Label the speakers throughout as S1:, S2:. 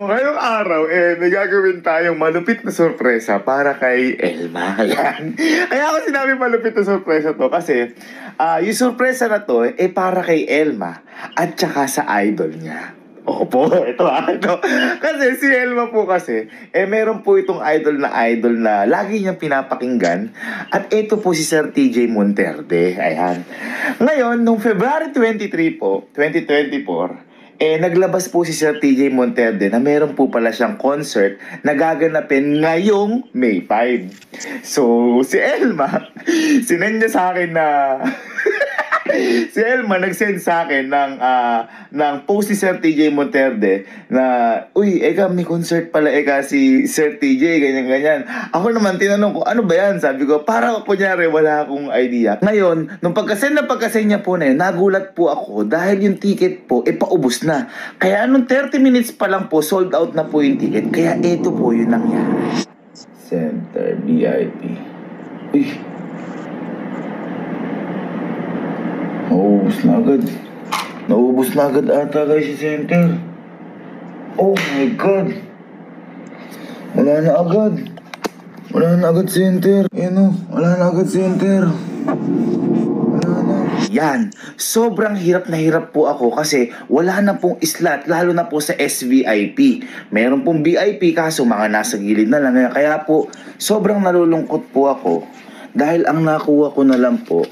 S1: ngayong araw, may gagawin tayong malupit na sorpresa para kay Elma. Ayan. Kaya ako sinabi malupit na sorpresa to kasi yung sorpresa na to, para kay Elma at saka sa idol niya. Opo, ito. Kasi si Elma po kasi, meron po itong idol na lagi niyang pinapakinggan. At ito po si Sir TJ Monterde. Ayan. Ngayon, nung February 23 po, 2024, naglabas po si Sir TJ Monterde na meron po pala siyang concert na gaganapin ngayong May 5. So, si Elma, sinend niya sa akin na... si Elma nag-send sa akin ng post ni Sir TJ Monterde na, uy, may concert pala si Sir TJ, ganyan-ganyan. Ako naman tinanong ko, ano ba yan? Sabi ko, para kunyari wala akong idea. Ngayon, nung pagkasend niya po na yun, nagulat po ako dahil yung ticket po, paubos na. Kaya nung 30 minutes pa lang po, sold out na po yung ticket. Kaya ito po yung nangyari. Center VIP. Uy, Naubos na agad ata guys si Center. Oh my God. Wala na agad Center. Wala na agad Center. Wala na. Yan. Sobrang hirap na hirap po ako kasi wala na pong slot, lalo na po sa SVIP. Meron pong VIP kaso mga nasa gilid na lang. Kaya po, sobrang nalulungkot po ako dahil ang nakuha ko na lang po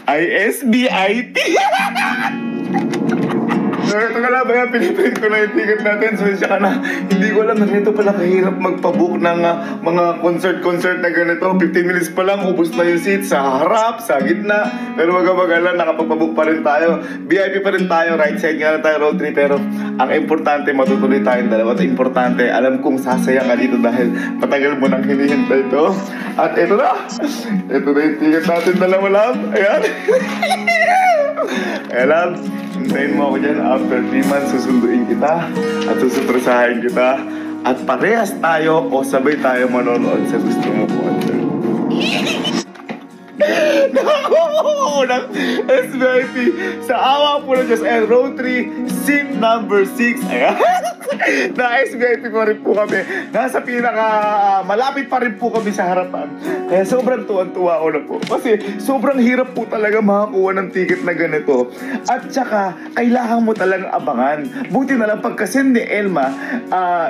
S1: ay SBIP. Ito ka lang ba yan, piniprint ko na yung ticket natin. So siya ka na, hindi ko alam na ganito pala kahirap magpabook ng mga concert na ganito. 15 minutes pa lang, ubos na yung seat sa harap, sa gitna. Pero wag-wagalan, nakapagpabook pa rin tayo. VIP pa rin tayo, right side nga na tayo, road 3. Pero ang importante, matutuloy tayong dalawa. At importante, alam kong sasaya ka dito dahil patagal mo nang hinihintay ito. At ito na yung ticket natin, dalawa lang. Ayan. Ayan, hintayin mo ako dyan. After 3 months, susunduin kita at susupresahin kita. At parehas tayo o sabay tayo manonood sa gusto mo concert. Nakakuha ng SVIP sa awa po na Diyos. And row 3, seat number 6. Ayan. Na SVIP pa rin po kami. Nasa malapit pa rin po kami sa harapan. Kaya sobrang tuwan-tuwa ko na po. Kasi sobrang hirap po talaga makakuha ng ticket na ganito. At saka, kailangan mo talagang abangan. Buti na lang pagkasend ni Elma,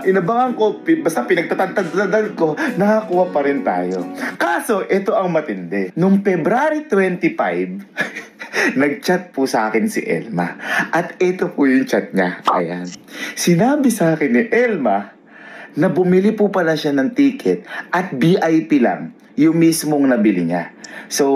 S1: inabangan ko, basta pinagtatantad ko, nakakuha pa rin tayo. Kaso, ito ang matindi. Nung February 25, nag-chat po sa akin si Elma. At ito po yung chat niya. Ayan. Sinabi sa akin ni Elma na bumili po pala siya ng ticket at VIP lang yung mismong nabili niya. So,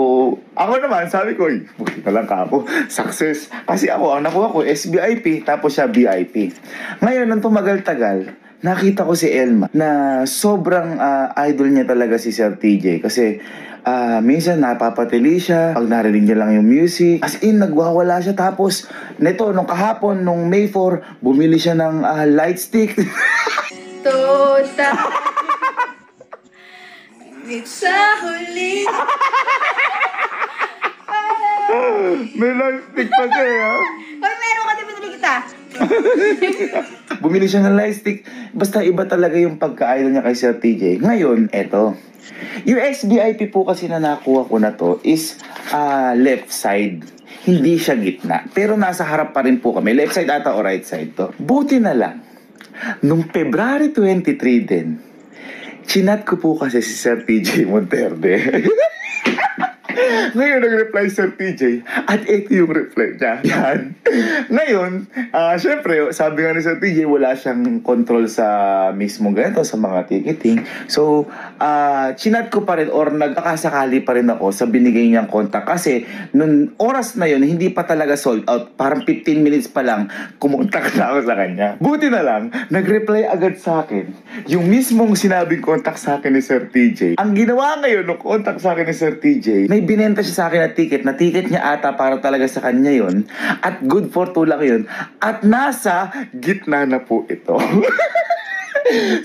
S1: ako naman, sabi ko, buti na lang ka ako. Success. Kasi ang nakuha ko, SVIP, tapos siya VIP. Ngayon, nang tumagal-tagal, nakita ko si Elma na sobrang idol niya talaga si Sir TJ. Kasi, minsan napapatili siya pag narinig niya lang yung music. As in, nagwawala siya. Tapos, neto, nung kahapon, nung May 4, bumili siya ng light stick.
S2: Tota. Sa huli.
S1: May light stick pa siya, ha?
S2: Or meron ka, di kita?
S1: Bumili siya ng light stick. Basta iba talaga yung pagka-idol niya kay Sir TJ. Ngayon, eto. Yung SVIP po kasi na nakuha ko na to is left side. Hindi siya gitna. Pero nasa harap pa rin po kami. Left side ata o right side to. Buti na lang. Nung February 23 din, chinat ko po kasi si Sir TJ Monterde. Ngayon, nag-reply Sir TJ at ito yung reply niya. Yan. Ngayon, syempre, sabi nga ni Sir TJ, wala siyang control sa mismo ganito, sa mga ticketing. So, chinat ko pa rin or nagkakasakali pa rin ako sa binigay niyang contact. Kasi, nung oras na yun, hindi pa talaga sold out. Parang 15 minutes pa lang, kumontak na ako sa kanya. Buti na lang, nag-reply agad sa akin. Yung mismong sinabing contact sa akin ni Sir TJ. Ang ginawa ngayon, nung contact sa akin ni Sir TJ, may binenta siya sa akin na ticket niya ata para talaga sa kanya yon at good for 2 lang yun at nasa gitna na po ito.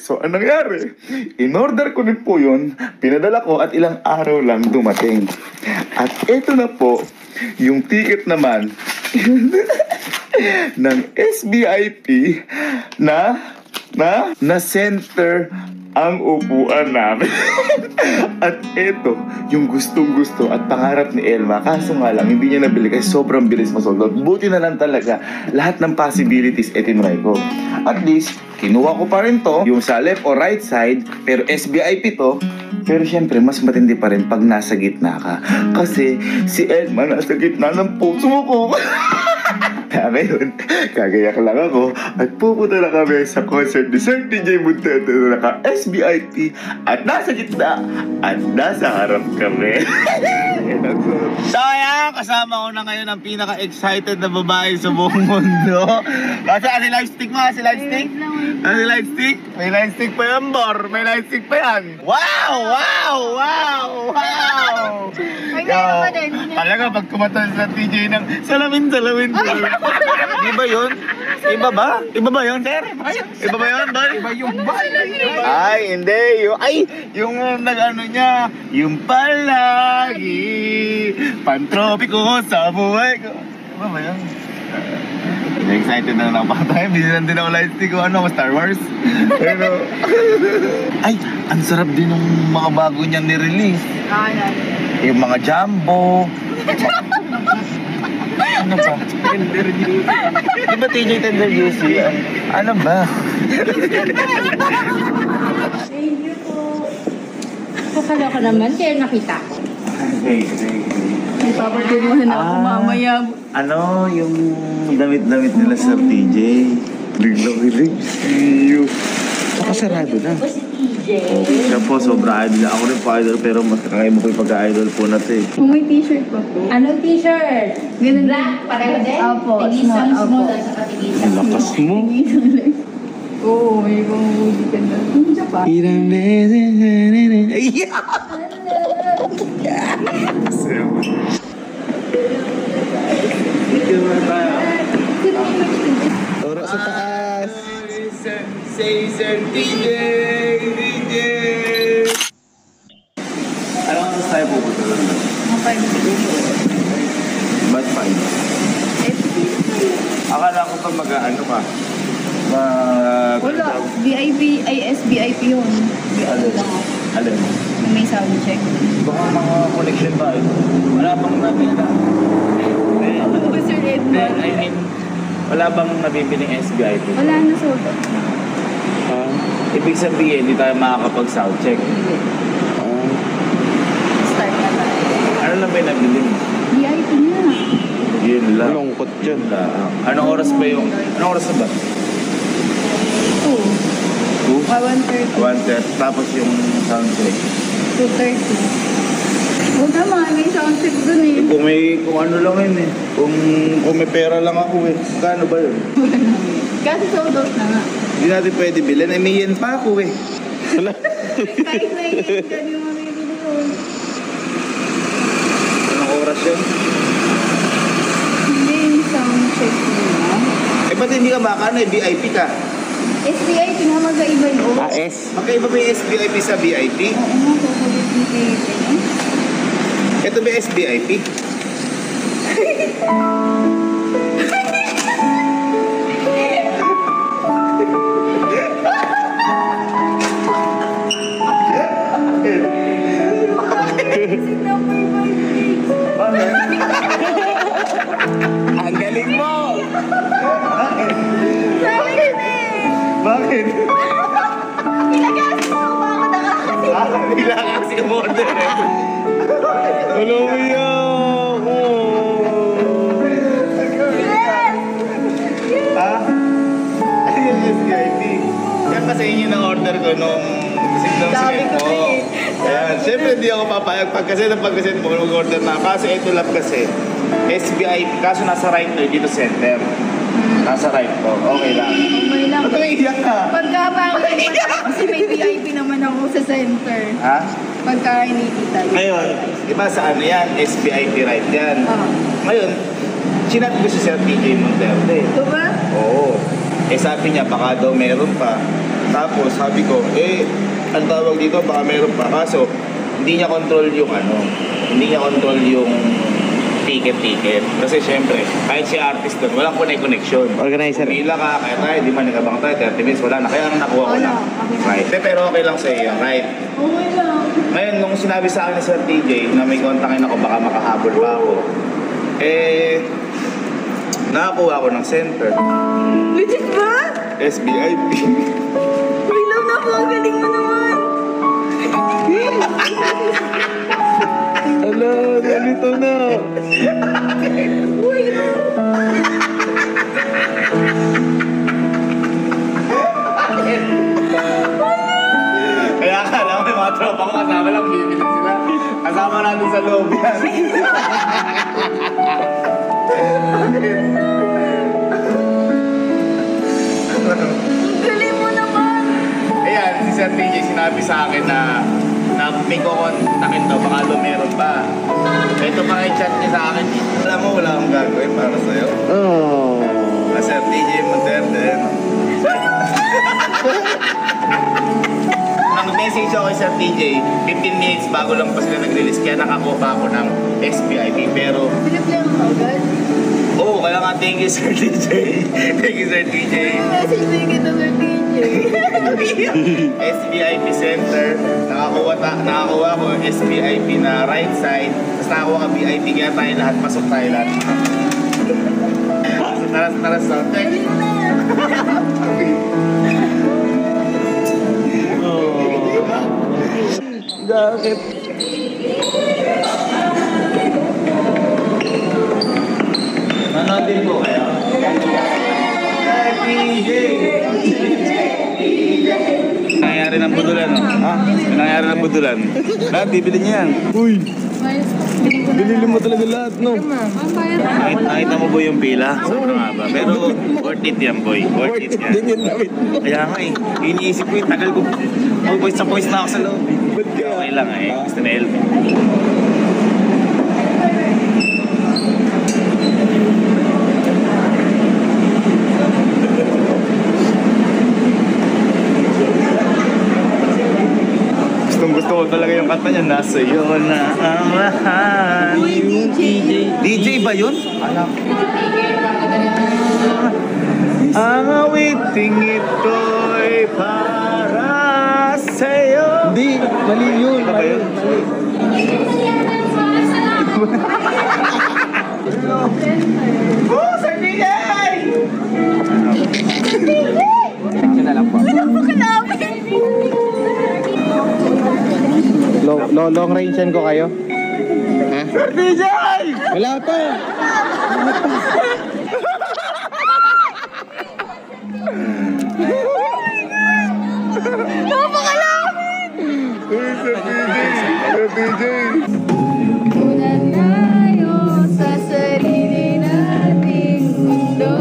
S1: So, anong nangyari? In-order ko din po yun, pinadala ko at ilang araw lang dumating. At ito na po yung ticket naman ng SVIP na na center ang upuan namin. At ito, yung gustong-gusto at pangarap ni Elma. Kaso nga lang, hindi niya nabili kasi sobrang bilis masold. Buti na lang talaga, lahat ng possibilities tinry ko. At least, kinuha ko pa rin to, yung sa left or right side, pero SBIP to. Pero syempre, mas matindi pa rin pag nasa gitna ka. Kasi si Elma nasa gitna ng puso ko. Kaya ngayon, kagayak lang ako at pupunta na kami sa concert ni Sir DJ Montero na naka-SBIP at nasa gitna at nasa harap kami. So ayan, kasama ko na ngayon ang pinaka-excited na babae sa buong mundo. Kasi si lightstick mo, si lightstick? Si lightstick? May lightstick pa yan, Bor. May lightstick pa yan. Wow! Wow! Wow! Wow! Talaga pag kumatas sa TJ ng salamin. Di ba yun? Iba ba? Iba ba yun, sir? Iba ba yun, boy? Iba yung ay, hindi. Yung nag-ano niya, yung palagi pantropiko sa buhay ko. Iba ba yun? Excited na lang ako tayo. Binilan din ako lightstick ko, Star Wars. Pero, ay, ang sarap din ng mga bago niyang nirelease. Yung mga jumbo. Ano pa? Tender juicy. Di ba TJ Tender Juicy? Ano ba?
S2: Thank you po. Kakaloka naman, kaya nakita ko. May papatunguhan ako mamaya.
S1: Ano yung damit-damit nila sa TJ? Biglang Nakasarado na.
S2: Ito si TJ.
S1: Siya po, sobra idol. Ako rin po idol, pero mas kakaya mo po yung pagka-idol po natin.
S2: Kung may t-shirt pa po. Anong t-shirt? Ganun black, pareho din?
S3: Opo,
S2: Tigisang
S3: small,
S2: small at saka tigisang.
S1: Ang lakas mo.
S3: Oo, may pamumuli ka na. Siya pa.
S1: Ilang beses. Turo sa taas. Say Sir DJ. Ano ang tayo pupunta lang?
S3: Mga 5
S1: Ba't 5? Akala ko pa mag-ano ka.
S3: Wala, VIP, ay SBIP yun.
S1: Alin? Alin?
S3: May sound check.
S1: Baka mga connection ba? Wala bang nabila?
S3: Ano ba Sir Edmond?
S1: I mean, wala bang nabibiling SBI po?
S3: Wala na sold.
S1: Ibig sabihin, hindi tayo makakapag-sound check.
S3: Start na tayo.
S1: Ano lang ba yung nabili mo?
S3: VIP na.
S1: Yun lang. Lungkot yun lang. Anong oras ba yung... Anong oras na ba?
S3: 2.
S1: 2?
S3: 1:30.
S1: 1:30. Tapos yung sound check.
S3: 2:30. Huwag naman, may sound check dun eh.
S1: Kung ano lang yun eh. Kung may pera lang ako eh. Kano ba yun?
S3: Kasi sold out na nga.
S1: Hindi natin pwede bilhin. Ay, may yen pa ako eh.
S3: Kahit na yun, ganyan yung mamibili ko.
S1: Anong oras yun?
S3: Hindi yung sound check nila.
S1: Eh, ba't hindi ka makano eh? VIP ka.
S3: SBIP nga magkaiba yun.
S1: S? Magkaiba ba yung SBIP sa VIP?
S3: Oo nga, kukulit yung VIP.
S1: Ito ba SBIP? Ang galing mo! Bakit?
S3: Pinagastos mo ba ako nakakasip?
S1: Bigla kasi umorder eh. Hello, Mia! Ha? Ano yung SBIP? Yan kasi yun yung order ko nung
S3: Sabi ko
S1: mo. Ayan, siyempre hindi ako papayag pagkaset mo mag-order na. Kasi ito lang kasi, SBIP, kaso nasa right to, dito center. Nasa right to, okay lang.
S3: Okay lang.
S1: Ba't naiiyak ka?
S3: Pagka parang kasi may VIP naman ako sa center.
S1: Ha?
S3: Pagka inikita.
S1: Ngayon, di ba sa ano yan, SBIP right yan.
S3: Oo.
S1: Ngayon, chinat ko si Sir TJ Monterde.
S3: Ito ba?
S1: Oo. Eh sabi niya, baka daw meron pa. Tapos sabi ko, ang tawag dito, baka meron pa. Kaso, hindi niya control yung ano, hindi niya control yung ticket. Kasi syempre, kahit si artist doon, walang connection.
S4: Organizer.
S1: Pila ka, kaya tayo, di man nagabang tayo, 30 minutes, wala na. Kaya ang nakuha ko lang. Right. Pero okay lang sa iyo, right?
S3: Okay lang.
S1: Ngayon, nung sinabi sa akin ni Sir TJ na may kontakin ako, baka makahabol pa ako, nakakuha ko ng center.
S3: Legit ba?
S1: SBIP.
S3: Uy, love na po. Ang galing mo naman.
S4: Ala, ganito na.
S3: Uy,
S1: Kaya akala ko may mga tropa ko kasama lang, bibili sila. Kasama natin sa loob yan.
S3: ang galing mo naman.
S1: Ayan, si Sir TJ sinabi sa akin na may kukontakin daw, baka meron pa. Ito pa kay chat niya sa akin. Alam mo, wala akong gagawin para sa'yo.
S4: Oh.
S1: Sir TJ Monterde. Ang message ako kay Sir TJ, 15 minutes bago lang pa sila nag-release, kaya nakakuha pa ako ng SBIP. Pero,
S3: Pinag-lang mo agad.
S1: oo, kaya nga thank you Sir TJ. Thank you Sir TJ.
S3: Message mo yung kita ng DJ.
S1: SBIP Center, nakakuha ko yung SBIP na right side, tapos nakakuha ka VIP, kaya tayo lahat, pasok tayo lahat. So, tara, sound check.
S4: Bakit?
S1: Nanoodin po kayo? TJ! Nangyayari ng budulan, no? Ha? Nangyayari ng budulan. Lahat, bibili niya yan.
S4: Uy, binili mo talaga lahat, no?
S1: Nakita mo po yung pila? Sobrang haba. Pero worth it yan, boy. Worth it yan.
S4: Din yun namin.
S1: Kaya nga iniisip ko yung tagal ko. Voice na ako sa loob. Okay lang gusto na help. Gusto ko talaga yung kanta niya. Nasa iyo na ang lahat.
S3: Uy, DJ.
S1: DJ ba yun? Ang awiting ito'y para sa'yo.
S4: Hindi, mali yun.
S1: Iba ba yun? Oh, Sir DJ!
S3: Alam mo ka namin.
S4: Long range yan ko kayo? Ha?
S1: Sir DJ!
S4: Wala pa.
S1: Sir DJ!
S3: Ulan tayo sa sarili nating mundo.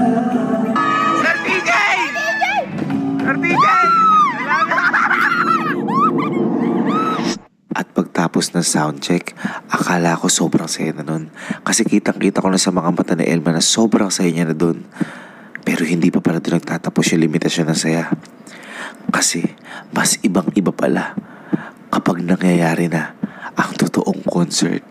S1: Sir DJ! Sir DJ!
S5: At pagtapos ng soundcheck, akala ko sobrang saya na nun. Kasi kitang-kita ko na sa mga mata ni Elma na sobrang saya niya na dun. Pero hindi pa pala doon nagtatapos yung limitasyon ng saya. Kasi mas ibang-iba pala kapag nangyayari na ang totoong concert.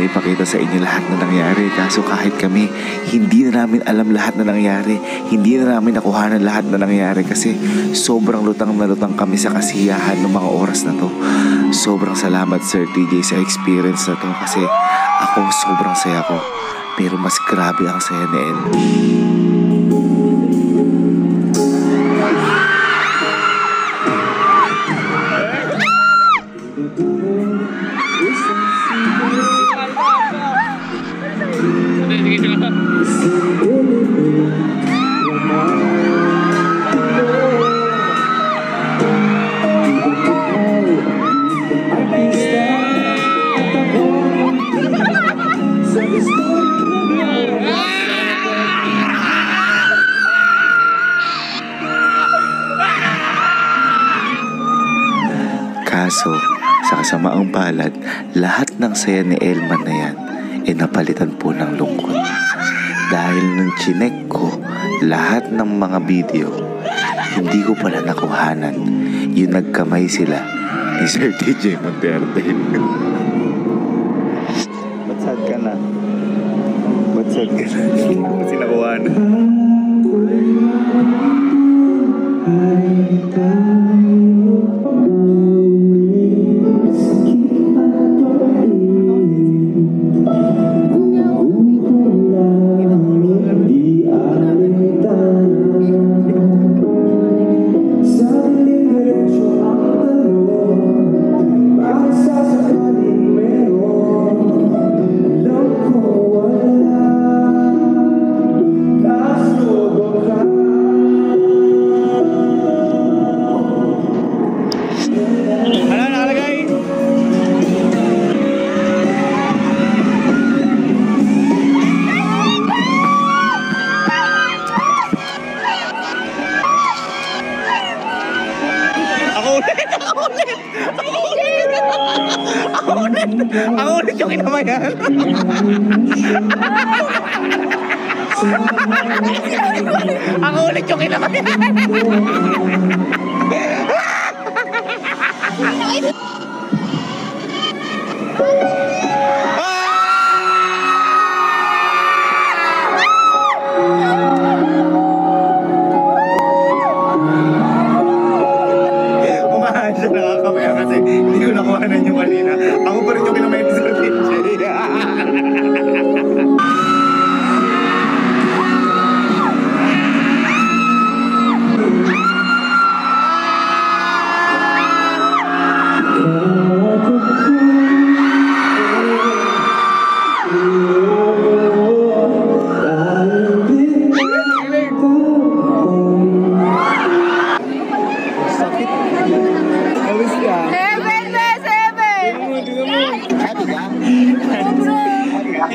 S5: maipakita sa inyo lahat na nangyari. Kaso kahit kami, hindi na namin alam lahat na nangyari. Hindi na namin nakuhanan lahat na nangyari kasi sobrang lutang na lutang kami sa kasiyahan ng mga oras na to. Sobrang salamat Sir TJ sa experience na to kasi ako sobrang saya ko. Pero mas grabe ang saya ni El. Kaso, sa kasamaang palad, lahat ng saya ni Elman na yan ay napalitan po ng lungkot. Dahil nung chinek ko lahat ng mga video, hindi ko pala nakuhanan yung nagkamay sila ni Sir TJ Monterde. Ba't sad ka na? Ba't sad ka na? Hindi ko sinakuhanan. Ang ulit yung kinamayan. Ang ulit yung kinamayan. Umahan siya nakakamaya kasi hindi ko nakuhanan yung kanina. Ako pa rin yung kinamayan sa TJ.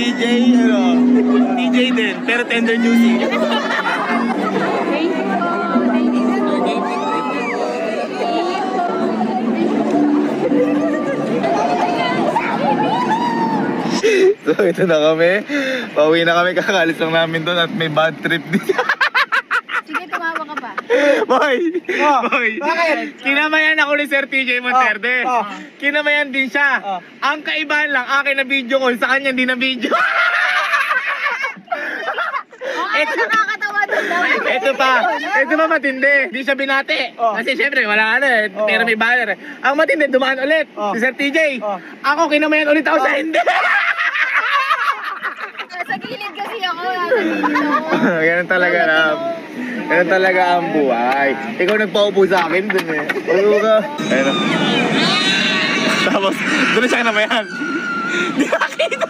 S5: TJ, TJ din, pero tender juicy. So ito na kami. Pauwi na kami, kakalis lang namin doon at may bad trip din.
S2: Sige, tumawa ka pa.
S5: Boy! Boy! Bakit? Kinamayan ako ni Sir TJ Monterde. Kinamayan din siya. Ang kaibahan lang, akin na video ko, sa kanya hindi na video.
S2: Nakakatawa doon daw.
S5: Ito pa matindi. Hindi siya binati. Kasi syempre, wala na eh. Pero may banner. Ang matindi, dumaan ulit. Si Sir TJ. Ako, kinamayan ulit ako sa hindi.
S2: Nasa gilid kasi ako. Nasa gilid ako.
S5: Ganun talaga na. Ganun talaga ang buhay. Ikaw nagpaupo sa akin dun eh. Ano ka? Ayun na. Tapos, doon na siya kinamayan. Di nakita!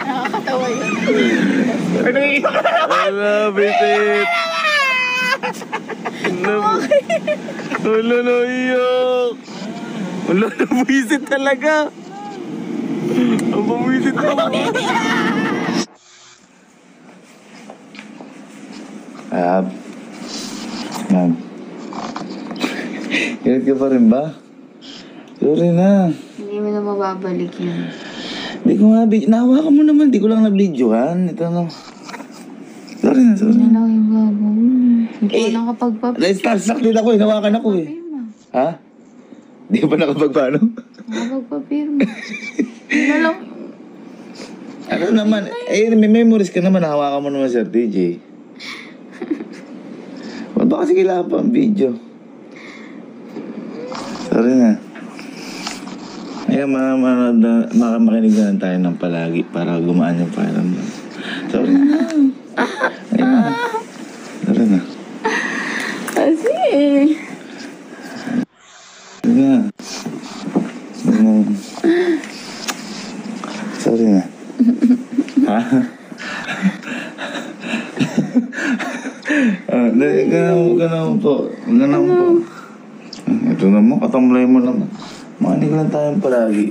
S2: Nakakatawa yun.
S5: Ay, nangiiyak ka na naman! Wala, bisit! Wala, naiyak! Wala, nabuisit talaga! Ang pabuisit naman! Ingat ka pa rin ba? Sorry na.
S2: Hindi mo na mababalik yun.
S5: Hindi ko nga, nahawakan mo naman, di ko lang na-videohan. Ito no. Sorry na.
S2: Ano lang yung gagawin? Hindi ko nakapagpapit.
S5: Starstruck din ako eh, nawakan ako eh. Ha?
S1: Di ba nakapagpaano?
S3: Magpapirma. Yun na lang.
S1: Ano naman, may memories ka naman, hawakan mo naman, Sir TJ. Ba't ba kasi kailangan pa ang video? Sorry na. Ayun, makinig na lang tayo ng palagi para gumaan yung pakiramdam. Sorry na. Ayun. Sorry na.
S3: Kasi
S1: Sorry na. Sorry na. Ha? Dali ka naman po. Ito naman, katamlay mo naman. Makinig lang tayong palagi.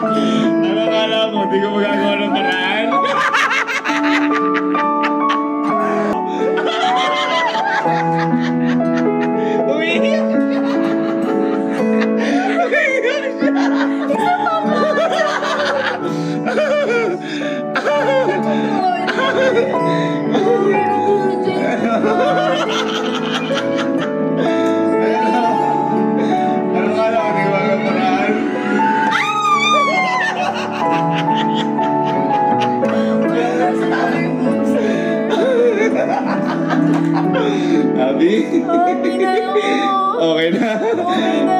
S1: Ano akala mo? Di ko magagawa ng paraan? Umiiyak! Ano akala mo? Di ko magagawa ng paraan? Abi?
S3: okay na yun.
S1: Okay na?
S3: Okay na.